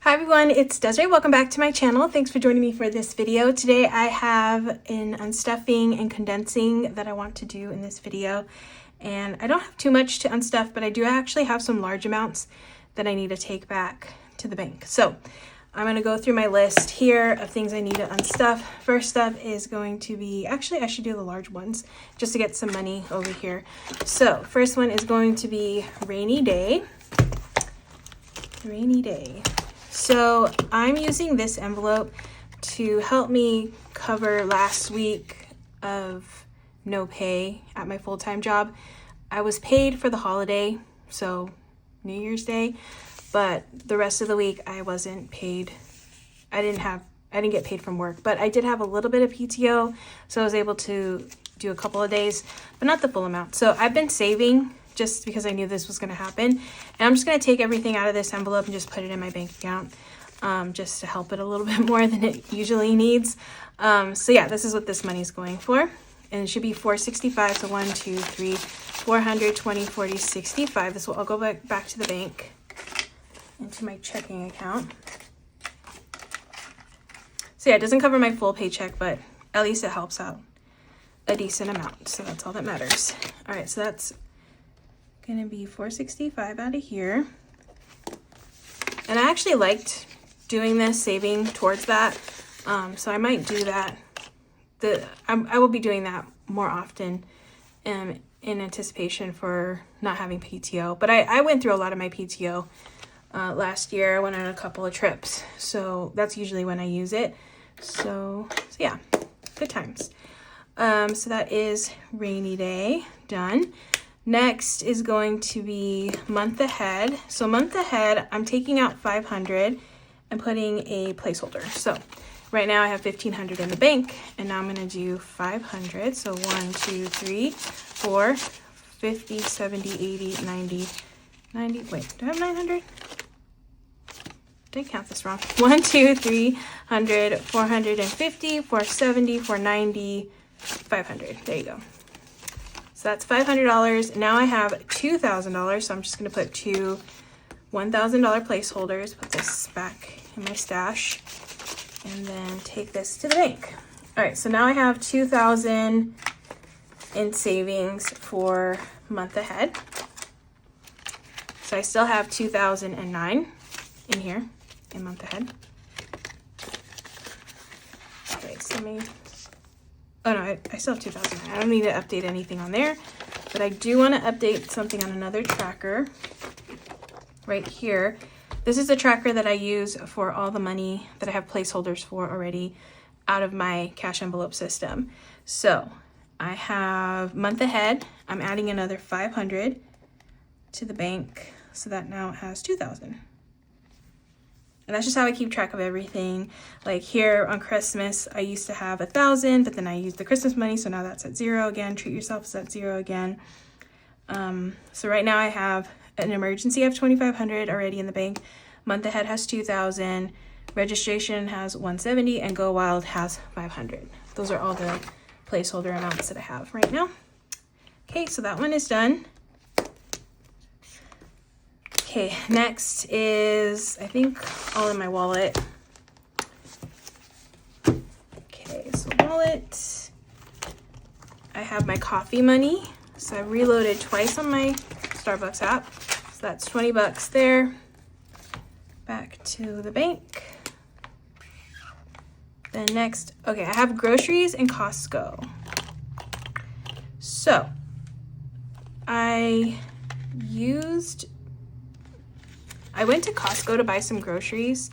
Hi everyone, it's Desiree. Welcome back to my channel. Thanks for joining me for this video. Today I have an unstuffing and condensing that I want to do in this video. And I don't have too much to unstuff, but I do actually have some large amounts that I need to take back to the bank. So I'm going to go through my list here of things I need to unstuff. First up is going to be, actually I should do the large ones just to get some money over here. So first one is going to be rainy day. Rainy day. So I'm using this envelope to help me cover last week of no pay at my full-time job. I was paid for the holiday, so New Year's Day, but the rest of the week I wasn't paid. I didn't get paid from work, but I did have a little bit of PTO, so I was able to do a couple of days, but not the full amount. So I've been saving just because I knew this was going to happen. And I'm just going to take everything out of this envelope and just put it in my bank account, just to help it a little bit more than it usually needs. So yeah, this is what this money is going for. And it should be $465. So 1, 2, 3, 400, 20, 40, 65. This will all go back to the bank into my checking account. So yeah, it doesn't cover my full paycheck, but at least it helps out a decent amount. So that's all that matters. All right, so that's gonna be $465 out of here. And I actually liked doing this, saving towards that. So I might do that. I will be doing that more often in anticipation for not having PTO. But I went through a lot of my PTO last year. I went on a couple of trips. So that's usually when I use it. So yeah, good times. So that is rainy day, done. Next is going to be month ahead. So month ahead, I'm taking out $500 and putting a placeholder. So right now I have $1,500 in the bank, and now I'm going to do $500. So 1, 2, 3, 4, 50, 70, 80, 90, 90. Wait, do I have 900? Did I count this wrong? 1, 2, 300, 450, 470, 490, 500. There you go. So that's $500. Now I have $2,000, so I'm just going to put two $1,000 placeholders, put this back in my stash, and then take this to the bank. All right, so now I have $2,000 in savings for month ahead. So I still have $2,009 in here in month ahead. Okay, so let me... Oh no, I still have 2,000. I don't need to update anything on there, but I do want to update something on another tracker right here. This is a tracker that I use for all the money that I have placeholders for already out of my cash envelope system. So I have month ahead. I'm adding another $500 to the bank, so that now it has 2,000. And that's just how I keep track of everything. Like here on Christmas, I used to have 1,000, but then I used the Christmas money, so now that's at 0 again. Treat yourself is at 0 again. So right now I have an emergency of 2,500 already in the bank. Month ahead has 2,000. Registration has 170, and Go Wild has 500. Those are all the placeholder amounts that I have right now. Okay, so that one is done. Okay, next is, I think, all in my wallet. Okay, so wallet. I have my coffee money. So I reloaded twice on my Starbucks app. So that's 20 bucks there. Back to the bank. Then next, okay, I have groceries and Costco. So I went to Costco to buy some groceries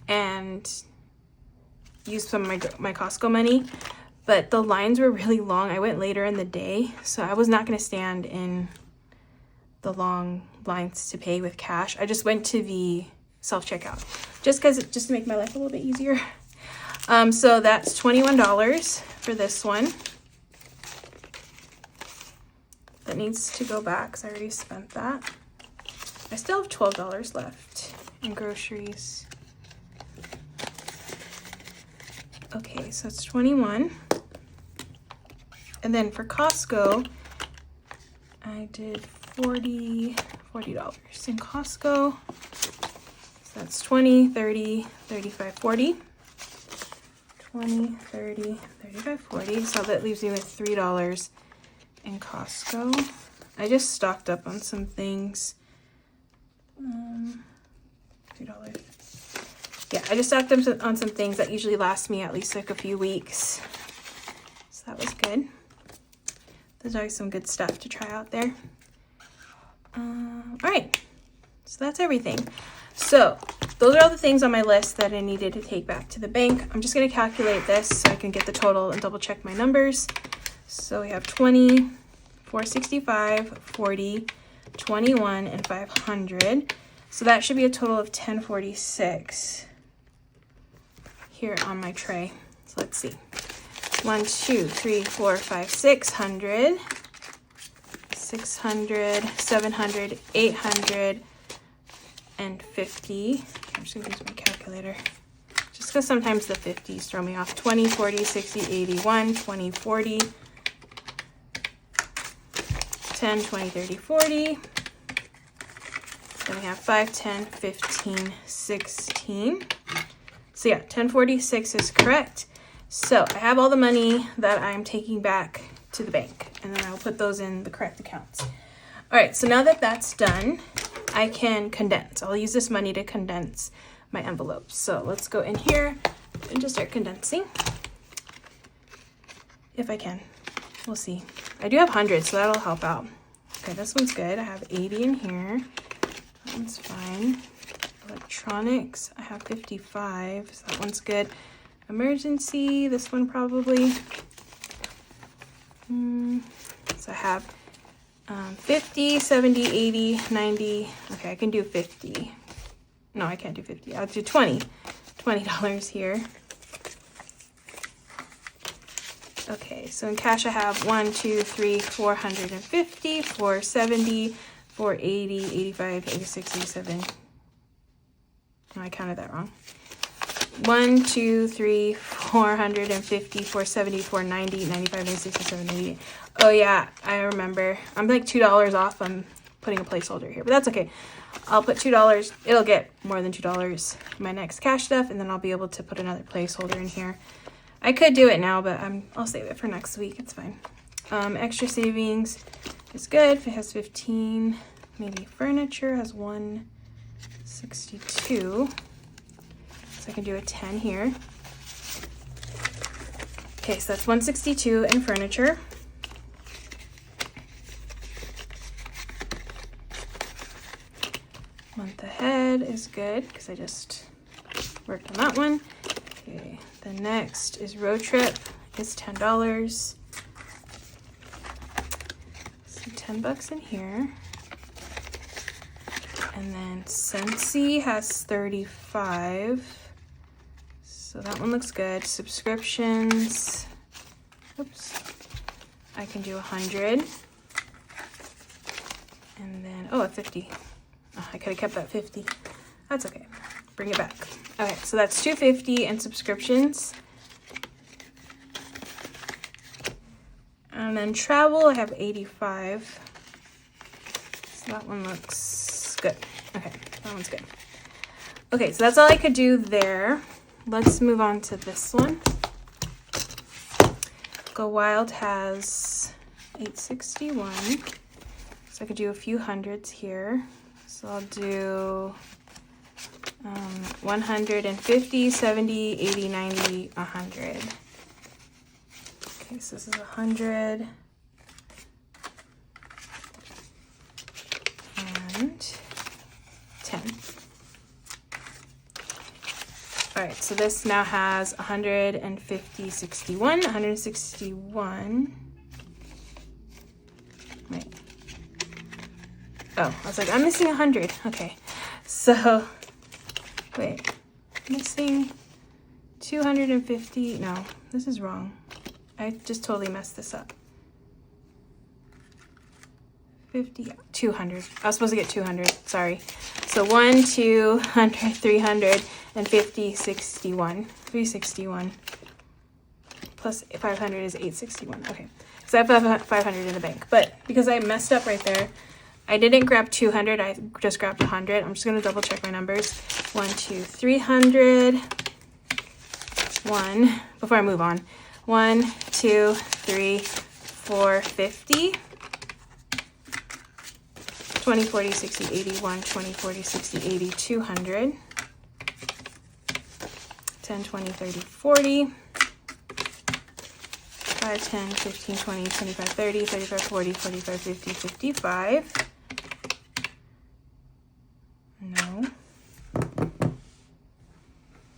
and used some of my Costco money, but the lines were really long. I went later in the day, so I was not going to stand in the long lines to pay with cash. I just went to the self-checkout just to make my life a little bit easier. So that's $21 for this one. That needs to go back because I already spent that. I still have $12 left in groceries. Okay, so it's 21. And then for Costco, I did $40 in Costco. So that's 20, 30, 35, 40. 20, 30, 35, 40. So that leaves me with $3 in Costco. I just stocked up on some things. $3. Yeah, I just stocked up on some things that usually last me at least like a few weeks. So that was good. There's always some good stuff to try out there. All right, so that's everything. So those are all the things on my list that I needed to take back to the bank. I'm just gonna calculate this so I can get the total and double check my numbers. So we have 20, 465, 40, 21, and 500. So that should be a total of 1046 here on my tray. So let's see. 1, 2, 3, 4, 5, 600, 600, 700, 800, and 50. I'm just gonna use my calculator. Just because sometimes the 50s throw me off. 20, 40, 60, 81, 20, 40, 10, 20, 30, 40. Then we have 5, 10, 15, 16. So yeah, 1046 is correct. So I have all the money that I'm taking back to the bank, and then I'll put those in the correct accounts. All right, so now that that's done, I can condense. I'll use this money to condense my envelopes. So let's go in here and just start condensing. If I can, we'll see. I do have 100, so that'll help out. Okay, this one's good. I have 80 in here. That one's fine. Electronics, I have 55, so that one's good. Emergency, this one probably. So I have 50, 70, 80, 90. Okay, I can do 50. No, I can't do 50. I'll do 20. $20 here. Okay, so in cash I have 1, 2, 3, 450, 470, 480, 85, 86, 87. No, I counted that wrong. 1, 2, 3, 450, 470, 490, 95, 96, 97, 88. Oh yeah, I remember. I'm like $2 off. I'm putting a placeholder here, but that's okay. I'll put $2. It'll get more than $2 for my next cash stuff, and then I'll be able to put another placeholder in here. I could do it now, but I'll save it for next week. It's fine. Extra savings is good. It has 15. Maybe furniture has 162. So I can do a 10 here. Okay, so that's 162 in furniture. Month ahead is good because I just worked on that one. Okay, the next is road trip. It's $10. So $10 in here. And then Scentsy has 35. So that one looks good. Subscriptions. Oops. I can do 100. And then, oh, a 50. Oh, I could have kept that 50. That's okay. Bring it back. Okay, so that's 250 in subscriptions. And then travel, I have 85. So that one looks good. Okay, that one's good. Okay, so that's all I could do there. Let's move on to this one. Go Wild has 861. So I could do a few hundreds here. So I'll do 150, 70, 80, 90, 100. Okay, so this is 100. And 10. All right, so this now has 150, 61, 161. Wait. Oh, I was like, I'm missing 100. Okay, so, wait, missing 250. No, this is wrong. I just totally messed this up. 50, 200. I was supposed to get 200, sorry. So 1, 200, 350, 61, 361. Plus 500 is 861. Okay, so I have 500 in the bank. But because I messed up right there, I didn't grab 200, I just grabbed 100. I'm just gonna double check my numbers. 1, 2, 300. 1, before I move on. 1, 2, 3, 4, 50. 20, 40, 60, 80, 1, 20, 40, 60, 80, 200. 10, 20, 30, 40. 5, 10, 15, 20, 25, 30, 35, 40, 45, 50, 55. No.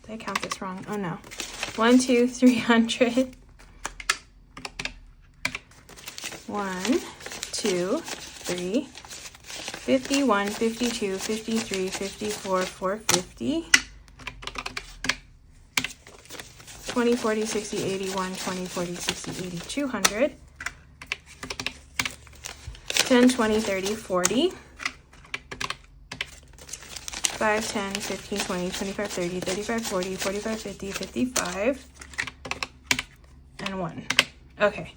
Did I count this wrong? Oh no. 1, 2, 300. 1, 2, 3. 51, 52, 53, 54, 450. 20, 40, 60, 81, 20, 40, 60, 80, 200. 10, 20, 30, 40. 5, 10, 15, 20, 25, 30, 35, 40, 45, 50, 55. And 1. Okay.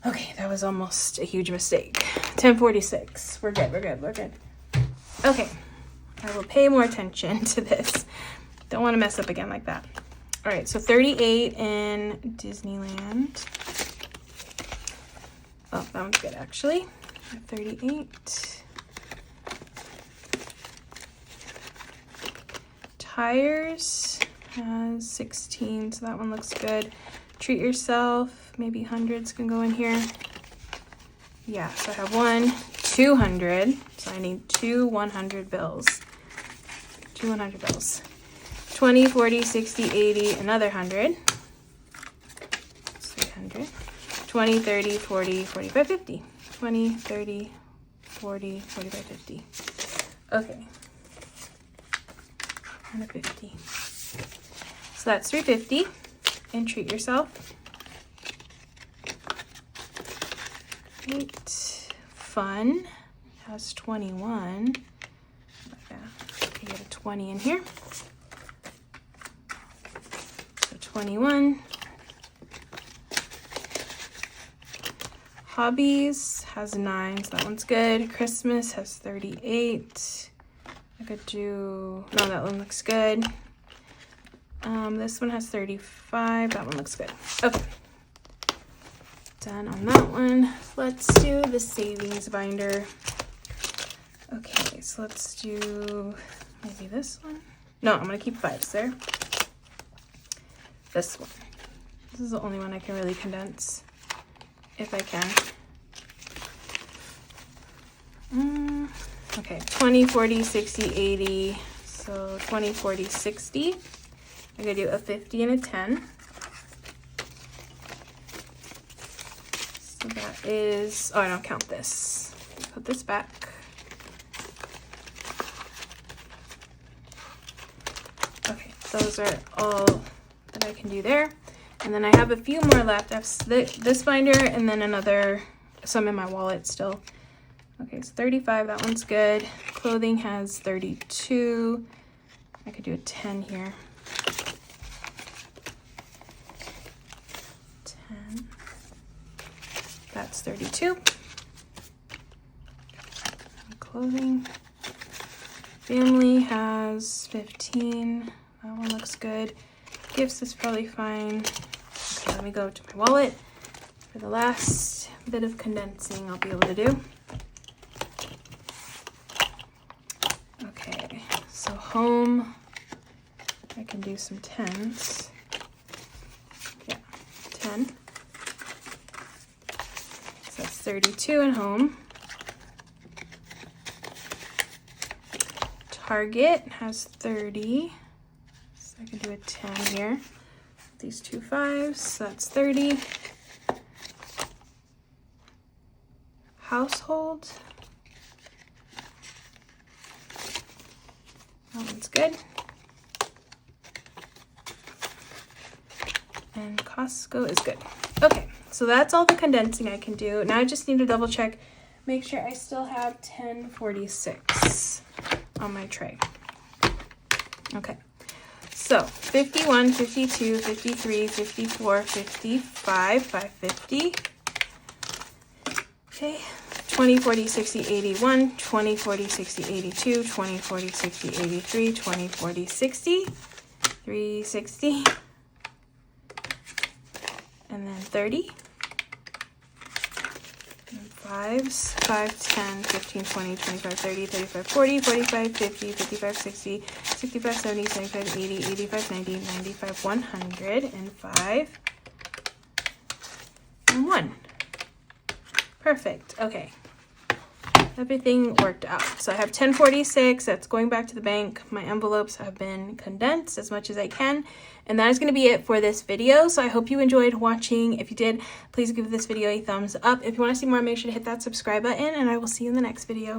Okay, that was almost a huge mistake. 1046. We're good, we're good, we're good. Okay. I will pay more attention to this. Don't want to mess up again like that. All right, so 38 in Disneyland. Oh, that one's good, actually. 38. Tires has 16, so that one looks good. Treat yourself, maybe hundreds can go in here. Yeah, so I have 1, 200, so I need 2 100 bills. 2 100 bills. 20, 40, 60, 80, another 100. 300. 20, 30, 40, 45, 50. 20, 30, 40, 45, 50. Okay. 150. So that's 350. And treat yourself. 8. Fun has 21. Yeah, you get a 20 in here. 21. Hobbies has 9, so that one's good. Christmas has 38. I could do, no, that one looks good. This one has 35. That one looks good. Okay. Done on that one. Let's do the savings binder. Okay, so let's do maybe this one. No, I'm gonna keep 5s there. This one. This is the only one I can really condense, if I can. Okay, 20, 40, 60, 80. So 20, 40, 60. I'm gonna do a 50 and a 10. So that is, oh, I don't count this. Put this back. Okay, those are all that I can do there. And then I have a few more left. I have this binder and then some in my wallet still. Okay, so 35, that one's good. Clothing has 32. I could do a 10 here. 10. That's 32. Clothing. Family has 15. That one looks good. Gifts is probably fine. Okay, let me go to my wallet for the last bit of condensing I'll be able to do. Okay, so home, I can do some 10s. Yeah, 10. So that's 32 in home. Target has 30. So I can do a 10 here. These 2 5s, so that's 30. Household. That one's good. And Costco is good. Okay, so that's all the condensing I can do. Now I just need to double check, make sure I still have 1046 on my tray. Okay, so 51, 52, 53, 54, 55, 550. Okay, 20, 40, 60, 81, 20, 40, 60, 82, 20, 40, 60, 83, 20, 40, 60, 360, and then 30, and 5s, 5, 10, 15, 20, 25, 30, 35, 40, 45, 50, 55, 60, 65, 70, 75, 80, 85, 90, 95, 100, and 5, and 1. Perfect. Okay. Everything worked out. So I have 1046. That's going back to the bank. My envelopes have been condensed as much as I can. And that is going to be it for this video. So I hope you enjoyed watching. If you did, please give this video a thumbs up. If you want to see more, make sure to hit that subscribe button. And I will see you in the next video.